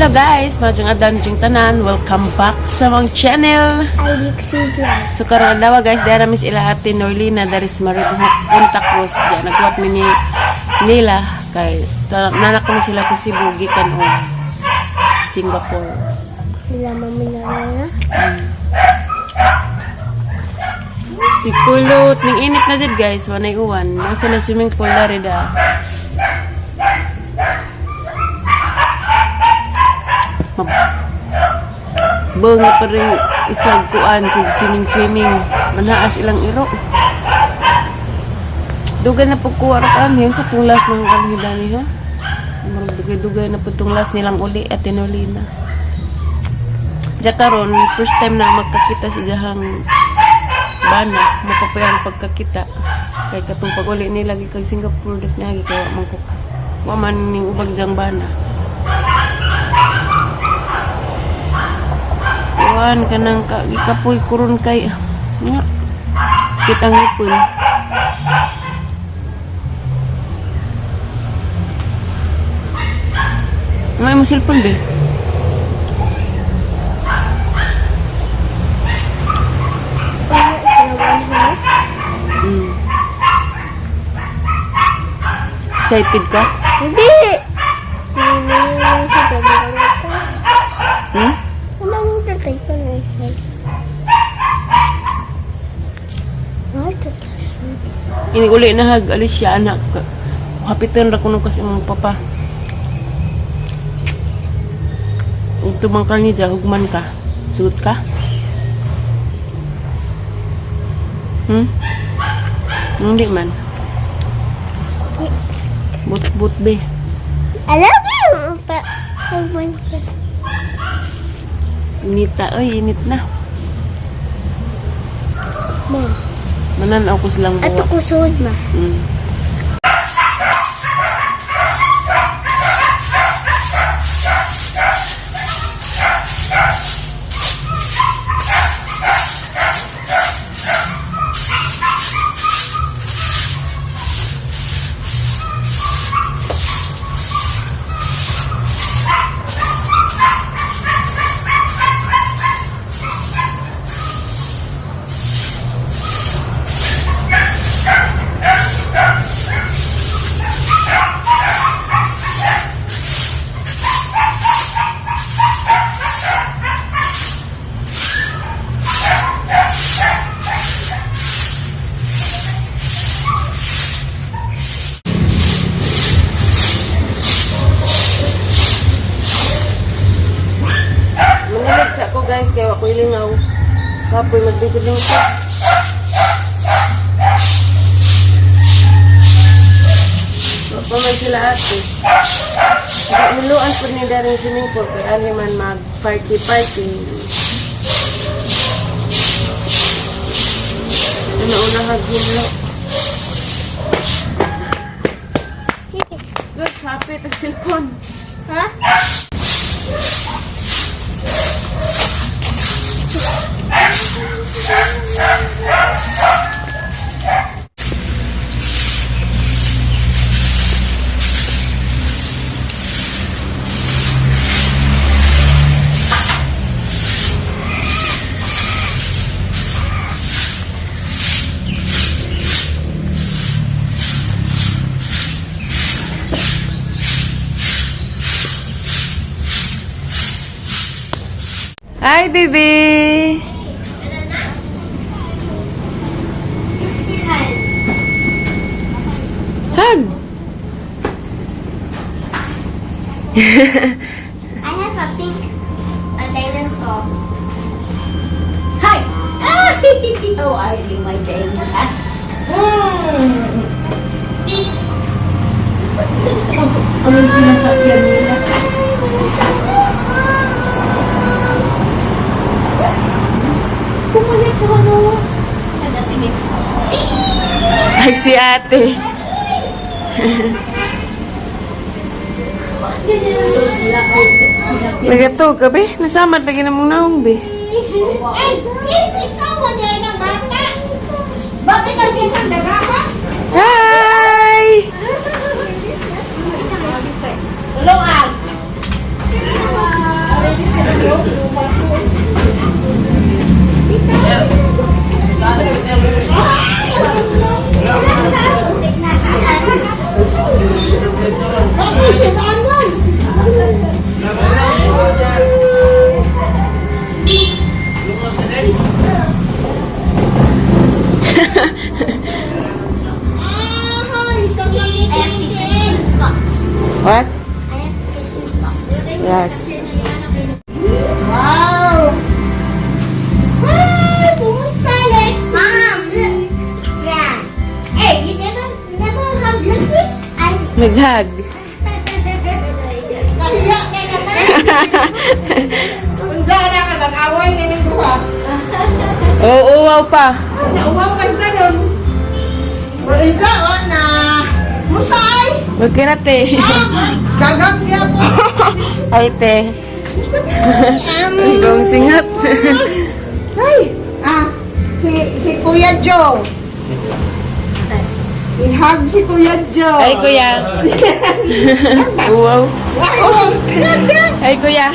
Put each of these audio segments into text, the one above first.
Hello guys, magandang adlaw ninyong tanan. Welcome back sa mong channel. So karon daw guys, dara mis ila ate Norlina dari Maridhok, Punta Cruz. Diyan nagwat mi nila kay nanak ko sila sa Cebu gikan og Singapore. Si Kulot ning init na jud guys, wanay uwan. Nasa na swimming pool dari da. Bunga pa rin isang kuan si swimming manaas ilang iro dugay na pagkuha kami sa tunglas ng kanhidani ha dugay na pagtunglas nilang uli at Tinolina karon first time na magkakita sa jahang bana makapayang pagkakita kay katong pag-uli nila kay Singapore des nagi kaya mangko man ning ubag jang bana. Kuan kanang kapoy kurun kay nga kitang ipon. May mo cellphone be? Excited ka? Hindi! Ini uli na hag alis siya anak. Hapitan ra kuno kasi mong papa. Ito bang kani ja hugman ka? Suot ka? Hindi man. But be. Alam mo pa. Hugman ka. Inita oy, init na. Mom. Manan ako silang buwa. Ato ko suod ma. Guys, kaya ako ilingaw. Kapoy magbibigling ko. Paman sila ate. Niluan po niya daring swimming pool. Kaya ali man mag-party. Una-una hagilo. Good, hapit ang cellphone. Ha? Hi, baby! Hug! I have a pink dinosaur. Hi! How are you, my baby? Anong sinasakyan nila? Bumalik ko ano? Nagatingin. Ay, si ate. Nagato ka, be? Nasamat lagi na mong naong, be. Ay, sis, ikaw wala na bata. Bakit nag-isang daga ka? Hi! Tulong, Al. What? I have to get you something. Yes. Wow! Hi! Kumusta, Lexi? Mom! Yeah. Hey, you never hug Lexi? Naghag. Nahiya ka naman. Unsa na ka mag-away na ning duha? Oo, wow pa. Nauwaw pa sa ron. Unsa na? Musta ay? Magkirate. Gagam niya po. Ay, te. Ikaw ang singat. Hey, si Kuya Joe. I-hug si Kuya Joe. Ay, kuya. Wow. Wow! Ay, kuya.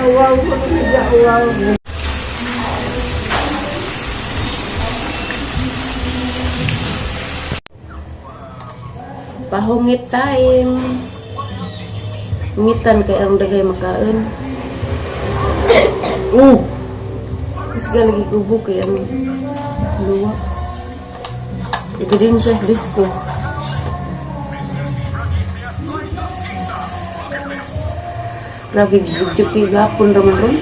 Wow ko na wow. Pahungit time. Hungitan kay ang dagay makaon. Mas lagi kubo kay ang luwa. Ito din siya sa disco. Grabe, video kay gapon raman ron.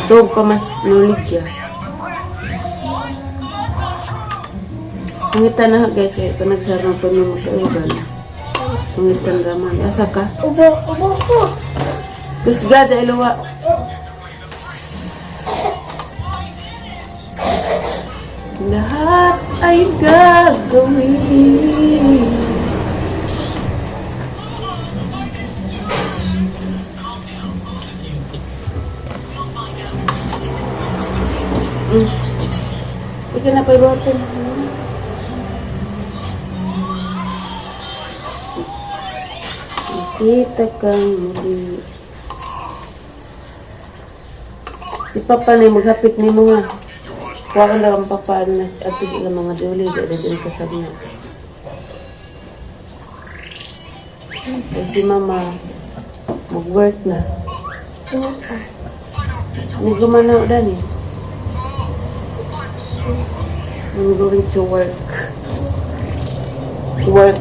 Dog pa mas knowledge ya. Hungitan na guys, kaya pa nagsarang pa nyo magkaiban. Hungitan raman. Asa ka? Ubo ko. Kusga sa iluwa. Lahat ay gagawin. Ika na pa ibotin. Kita kang muli. Si Papa na maghapit ni mo nga. Kuha ka lang ang Papa na at sila mga duli sa din kasab na. Si Mama mag-work na. Hindi gumanaw dani. I'm going to work. Work.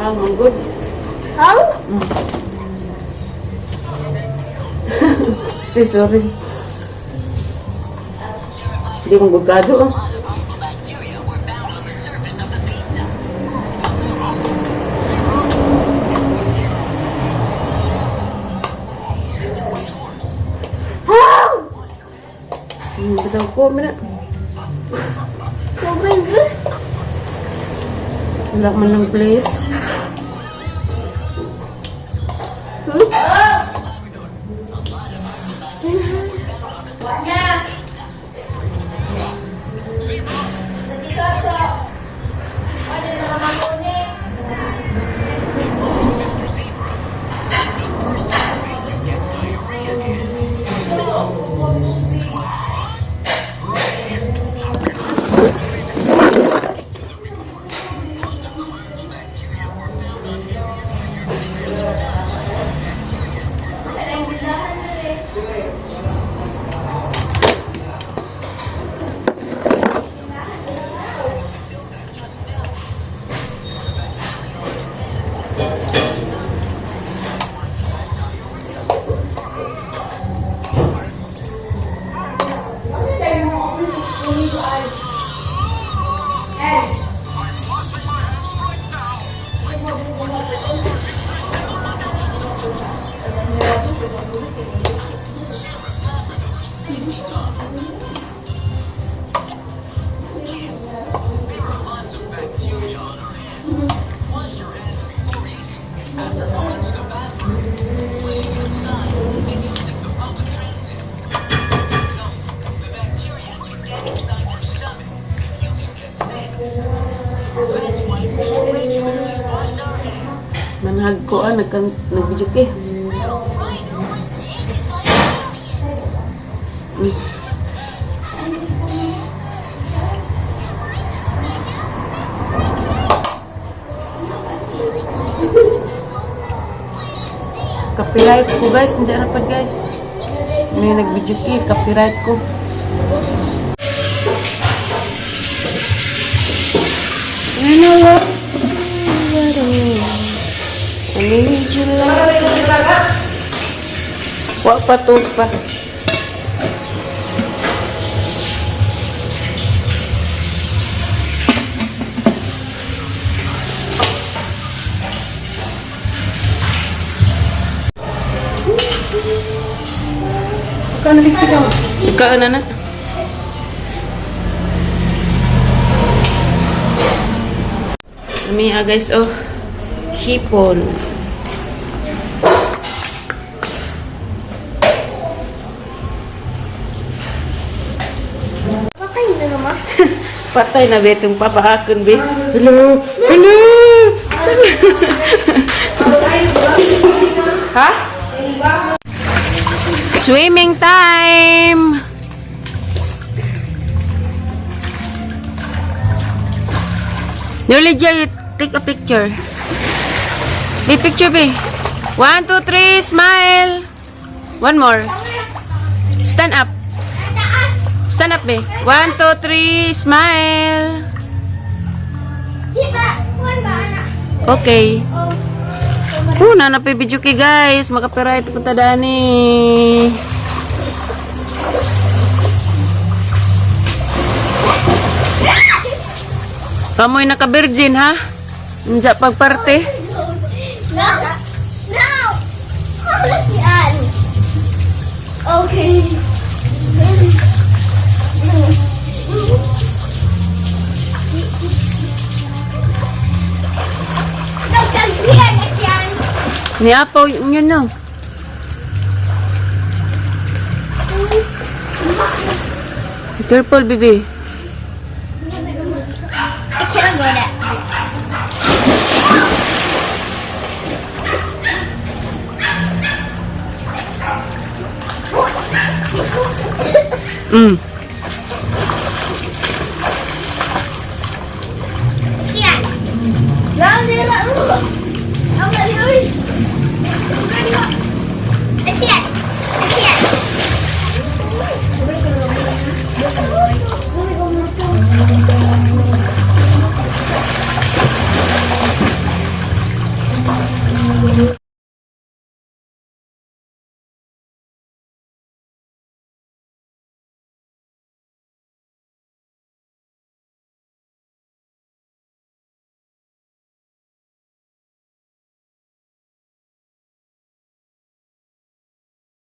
I'm good. How? Sorry. Hindi mo gugado. Bitaw ko, mina. Wala man ng place. Manhag ko nag-video eh. Copyright ko guys. Nandiyan na pa guys. May nag-video key. Copyright ko. You know what? I need you like. Wa pa to pa. Kano biksi ka? Ikaw na na. Kami guys, oh. Hipon. Patay na naman. Patay na betong papahakon be. Hello. Hello. Ha? Swimming time. Nurli Jay, take a picture. Be picture be. 1, 2, 3, smile. One more. Stand up. Stand up be. 1, 2, 3, smile. Diba? Kuhan ba, anak? Okay. Nanapay video kay guys. Makapiright ko tadani. Kamoy naka-virgin ha? Nja pagparte. No! No! Yan. Okay. Nagkagbihan na yan. Niapaw yun no. Careful, baby. I can't go there. Mm.